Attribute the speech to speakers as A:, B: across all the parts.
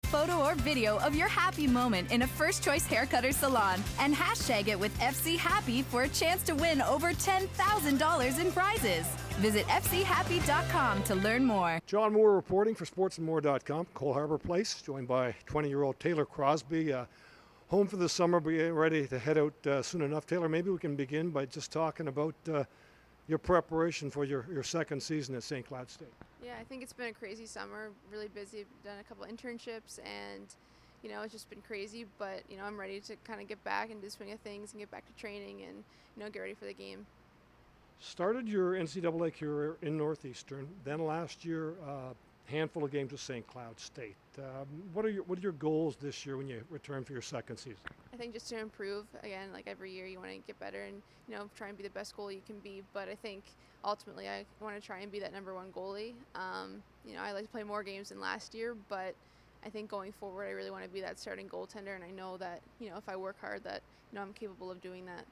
A: photo or video of your happy moment in a First Choice Haircut or salon and hashtag it with FC Happy for a chance to win over $10,000 in prizes. Visit fchappy.com to learn more.
B: John Moore reporting for sportsandmore.com. Cole Harbour Place, joined by 20-year-old Taylor Crosby. Home for the summer, but getting ready to head out soon enough. Taylor, maybe we can begin by just talking about your preparation for your second season at St. Cloud State.
C: Yeah, I think it's been a crazy summer, really busy. Done a couple internships, and it's just been crazy. But I'm ready to kind of get back into the swing of things and get back to training and get ready for the game.
B: Started your NCAA career in Northeastern, then last year handful of games with St. Cloud State. What are your goals this year when you return for your second season?
C: I think just to improve. Again, like every year, you want to get better and try and be the best goalie you can be. But I think ultimately, I want to try and be that number one goalie. I like to play more games than last year, but I think going forward, I really want to be that starting goaltender. And I know that if I work hard, that I'm capable of doing that.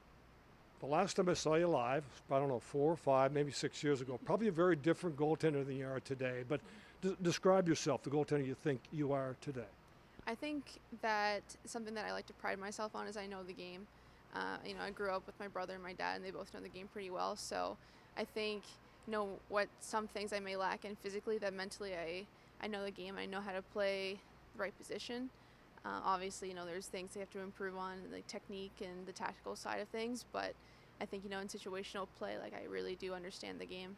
B: The last time I saw you live, I don't know, 4 or 5, maybe 6 years ago, probably a very different goaltender than you are today. But describe yourself, the goaltender you think you are today.
C: I think that something that I like to pride myself on is I know the game. I grew up with my brother and my dad, and they both know the game pretty well. So I think, what some things I may lack in physically, that mentally I know the game. I know how to play the right position. Obviously, there's things they have to improve on, like technique and the tactical side of things. But I think, in situational play, I really do understand the game.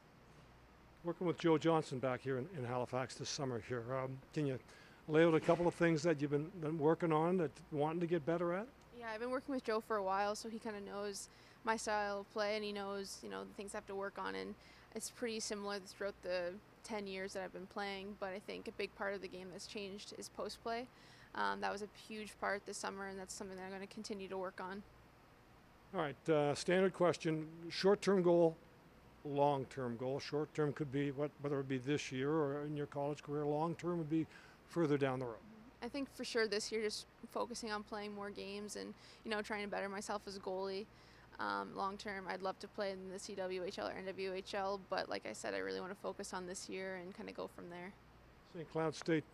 B: Working with Joe Johnson back here in Halifax this summer here. Can you lay out a couple of things that you've been working on that wanting to get better at?
C: Yeah, I've been working with Joe for a while, so he kind of knows my style of play, and he knows, the things I have to work on. And it's pretty similar throughout the 10 years that I've been playing. But I think a big part of the game that's changed is post play. That was a huge part this summer, and that's something that I'm going to continue to work on.
B: All right, standard question, short-term goal, long-term goal. Short-term could be whether it be this year or in your college career. Long-term would be further down the road.
C: I think for sure this year just focusing on playing more games and, trying to better myself as a goalie. Long-term, I'd love to play in the CWHL or NWHL, but like I said, I really want to focus on this year and kind of go from there.
B: St. Cloud State,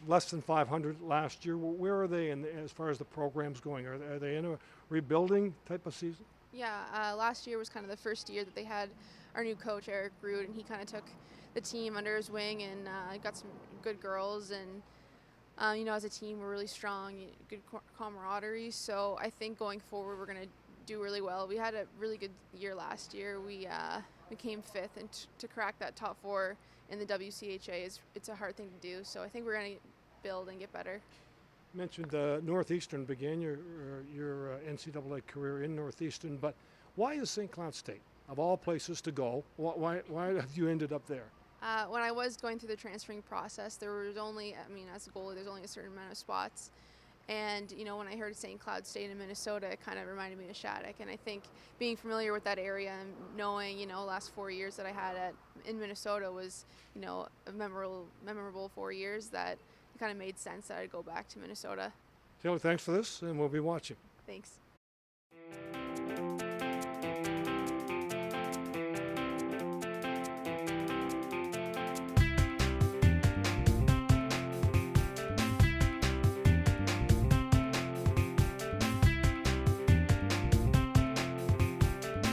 B: less than 500 last year. Where are they as far as the program's going? Are they in a rebuilding type of season?
C: Yeah, last year was kind of the first year that they had our new coach, Eric Root, and he kind of took the team under his wing and got some good girls. And, as a team, we're really strong, good camaraderie. So I think going forward, we're going to do really well. We had a really good year last year. We came 5th, and to crack that top 4 in the WCHA it's a hard thing to do. So I think we're going to build and get better.
B: You mentioned Northeastern began your NCAA career in Northeastern, but why is St. Cloud State, of all places to go, why have you ended up there?
C: When I was going through the transferring process, there was only, as a goalie, there's only a certain amount of spots. And, when I heard St. Cloud State in Minnesota, it kind of reminded me of Shattuck. And I think being familiar with that area and knowing, the last 4 years that I had in Minnesota was, a memorable 4 years, that it kind of made sense that I'd go back to Minnesota.
B: Taylor, thanks for this, and we'll be watching.
C: Thanks.